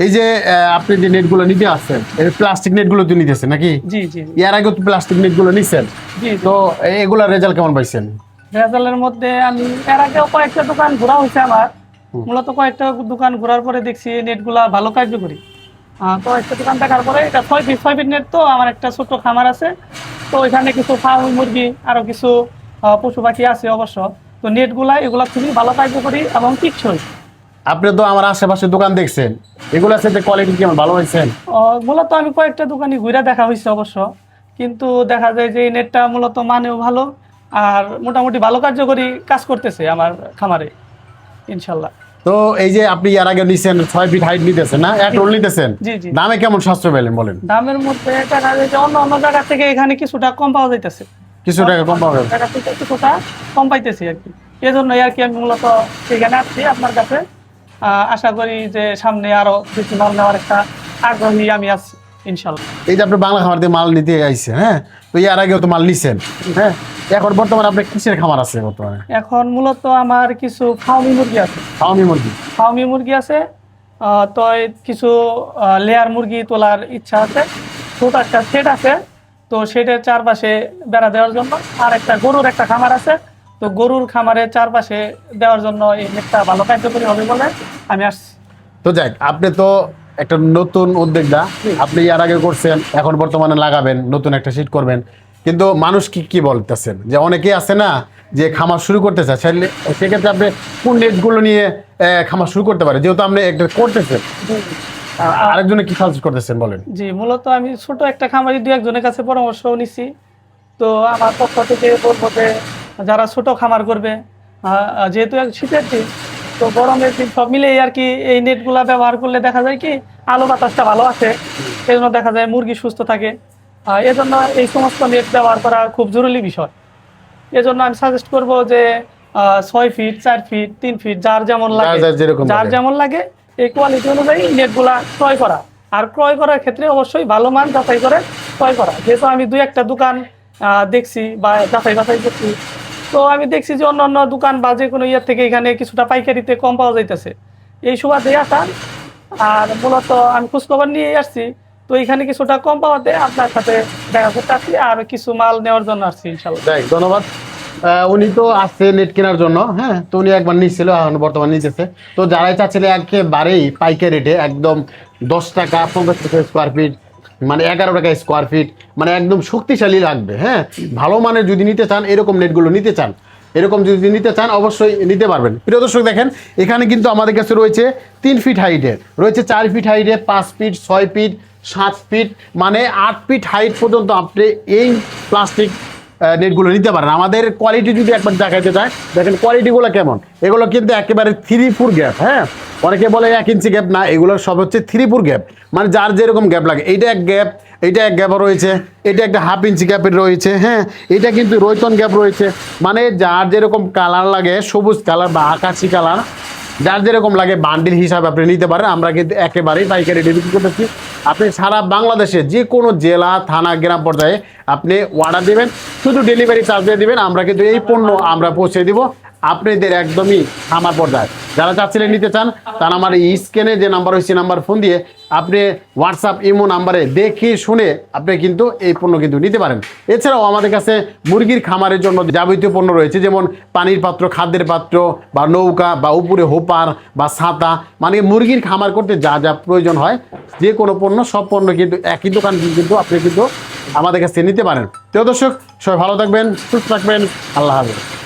এই যে আপনি যে নেটগুলো নিতে আসছেন, এই প্লাস্টিক নেটগুলো তো নিতেছেন নাকি? জি জি এর আগে তো প্লাস্টিক নেটগুলো নিছেন, জি। তো এগুলা রেজাল্ট কেমন পাইছেন? ভেজালের মধ্যে আমি এর আগেও কয়েকটা দোকান ঘোরা হয়েছে আমার। মূলত কয়েকটা দোকান ঘোরার পরে দেখছি নেটগুলা ভালো কার্যকরী। কয়েকটা দোকান দেখার পরে এটা 6 ফিট নেট। তো আমার একটা ছোট্ট খামার আছে, তো ওইখানে কিছু ফার্ম মুরগি আরো কিছু পশু পাখি আছে অবশ্য। তো নেটগুলা এগুলা খুবই ভালো কার্যকরী এবং টিকসই। আপনি তো আমার আশেপাশে দোকান দেখছেন, এগুলা সাথে কোয়ালিটি কেমন, ভালো পাইছেন? মূলত আমি কয়েকটা দোকানে ঘুরে দেখা হয়েছে অবশ্য, কিন্তু দেখা যায় যে এই নেটটা মূলত মানেও ভালো আর মোটামুটি ভালো কার্যকরী কাজ করতেছে আমার খামারে ইনশাল্লাহ। তো এই যে আপনি এর আগে নিছেন 6 ফিট হাইট নিতেছেন না, এক রোল নিতেছেন, জি জি। দামে কেমন সাশ্রয় পেলেন বলেন? দামের মধ্যে দেখা যায় যে অন্য অন্য জায়গা থেকে এখানে কিছুটা কম পাওয়া যাইতেছে, কিছু টাকা কম পাবেন? জায়গা থেকে কিছুটা কম পাইতেছি আর কি। এই জন্যই আর কি আমি মূলত সেখানে আসছি আপনার কাছে। আশা করি যে সামনে আরো বেশি মাল নেওয়ার একটা আগ্রহী আমি আছি ইনশাল্লাহ। এই যে আপনি বাংলা খামার দিয়ে মাল নিতে আইছেন, হ্যাঁ, তো এর আগেও তো মাল নিছেন, হ্যাঁ, এখন বর্তমানে আপনার কিসের খামার আছে বর্তমানে? এখন মূলত আমার কিছু ফার্মি মুরগি আছে। ফার্মি মুরগি? ফার্মি মুরগি আছে, তো এই কিছু লেয়ার মুরগি তোলার ইচ্ছা আছে। ছোট একটা সেট আছে, তো সেটের চারপাশে বেড়া দেওয়ার জন্য। আর একটা গরুর একটা খামার আছে, তো গরুর খামারের চারপাশে দেওয়ার জন্য এই নেটটা ভালো কার্যকরী হবে বলে আমি আসছি। তো যাক, আপনি তো একটা নতুন উদ্যোক্তা, আপনি এর আগে করছেন, এখন বর্তমানে লাগাবেন, নতুন একটা শীট করবেন, কিন্তু মানুষ কি কি বলতেছেন যে অনেকেই আছে না যে খামার শুরু করতে চায়, সেক্ষেত্রে আপনি কোন নেটগুলো নিয়ে খামার শুরু করতে পারে, যেহেতু আপনি একটা করতেছেন, আরেকজনে কি সাজেস্ট করতেছেন বলেন? জি, মূলত আমি ছোট একটা খামারি দু একজনের কাছে পরামর্শ নিছি। তো আমার পক্ষ থেকে বলবো যে যারা ছোট খামার করবে, যেহেতু শীতের দিন, তো গরমের দিন সব মিলেই আর কি এই নেটগুলা ব্যবহার করলে দেখা যায় কি আলো বাতাসটা ভালো আছে, এই জন্য দেখা যায় মুরগি সুস্থ থাকে। এজন্য এই সমস্ত নেট ব্যবহার করা খুব জরুরি বিষয়। এজন্য আমি সাজেস্ট করবো যে 6 ফিট, 4 ফিট, 3 ফিট, যার যেমন লাগে, যার যেমন লাগে এই কোয়ালিটি অনুযায়ী নেটগুলা ক্রয় করা। আর ক্রয় করার ক্ষেত্রে অবশ্যই ভালো মান যাচাই করে ক্রয় করা। যেহেতু আমি দুই একটা দোকান দেখছি বা যাচাই বাছাই করছি, তো আমি দেখছি যে অন্য অন্য দোকান বা যে কোনো ইয়ের থেকে এখানে কিছুটা পাইকারিতে কম পাওয়া যাইতেছে, এই সুবাদে আসা। আর মূলত আমি খোঁজখবর নিয়ে আসছি, তো এখানে কিছুটা কম পাওয়াতে আপনার সাথে দেখা করতে আসছি আর কিছু মাল নেওয়ার জন্য আসছি ইনশাল্লাহ। ধন্যবাদ। উনি তো আসছে নেট কেনার জন্য, হ্যাঁ, তো উনি একবার নিচ্ছিল, এখন বর্তমানে নিতেছে। তো যারাই চাচ্ছিল একেবারেই পাইকারি রেটে একদম 10 টাকা 50 টাকা স্কোয়ার ফিট, মানে 11 টাকা স্কোয়ার ফিট, মানে একদম শক্তিশালী লাগবে, হ্যাঁ, ভালো মানের যদি নিতে চান, এরকম নেটগুলো নিতে চান, এরকম যদি নিতে চান অবশ্যই নিতে পারবেন। প্রিয় দর্শক দেখেন, এখানে কিন্তু আমাদের কাছে রয়েছে 3 ফিট হাইটের, রয়েছে 4 ফিট হাইটে, 5 ফিট, 6 ফিট, 7 ফিট, মানে 8 ফিট হাইট পর্যন্ত আপনি এই প্লাস্টিক নেটগুলো নিতে পারেন। আমাদের কোয়ালিটি যদি একবার দেখাইতে চায়, দেখেন কোয়ালিটিগুলো কেমন। এগুলো কিন্তু একেবারে 3-4 গ্যাপ, হ্যাঁ, অনেকে বলে 1 ইঞ্চি গ্যাপ, না, এগুলো সব হচ্ছে 3-4 গ্যাপ, মানে যার যেরকম গ্যাপ লাগে। এইটা এক গ্যাপ, এইটা এক গ্যাপ রয়েছে, এটা একটা 1/2 ইঞ্চি গ্যাপের রয়েছে, হ্যাঁ, এটা কিন্তু রয়তন গ্যাপ রয়েছে, মানে যার যেরকম কালার লাগে, সবুজ কালার বা আকাশি কালার, যার যেরকম লাগে বান্ডিল হিসাবে আপনি নিতে পারেন। আমরা কিন্তু একেবারেই পাইকারি বিক্রি করতেছি। আপনি সারা বাংলাদেশে যে কোনো জেলা, থানা, গ্রাম পর্যায়ে আপনি অর্ডার দেবেন, শুধু ডেলিভারি চার্জ দিয়ে দেবেন, আমরা কিন্তু এই পণ্য আমরা পৌঁছে দিব আপনাদের একদমই খামার পর্যায়ে। যারা চাচ্ছিলেন নিতে চান, তারা আমার এই স্ক্রিনে যে নাম্বার হয়েছে নাম্বার ফোন দিয়ে আপনি হোয়াটসঅ্যাপ, ইমো নাম্বারে দেখে শুনে আপনি কিন্তু এই পণ্য কিন্তু নিতে পারেন। এছাড়াও আমাদের কাছে মুরগির খামারের জন্য যাবতীয় পণ্য রয়েছে, যেমন পানির পাত্র, খাদ্যের পাত্র, বা নৌকা, বা উপরে হোপার বা ছাতা, মানে মুরগির খামার করতে যা যা প্রয়োজন হয়, যে কোনো পণ্য, সব পণ্য কিন্তু একই দোকান কিন্তু আপনি কিন্তু আমাদের কাছে নিতে পারেন। প্রিয় দর্শক, সবাই ভালো থাকবেন, সুস্থ থাকবেন, আল্লাহ হাফেজ।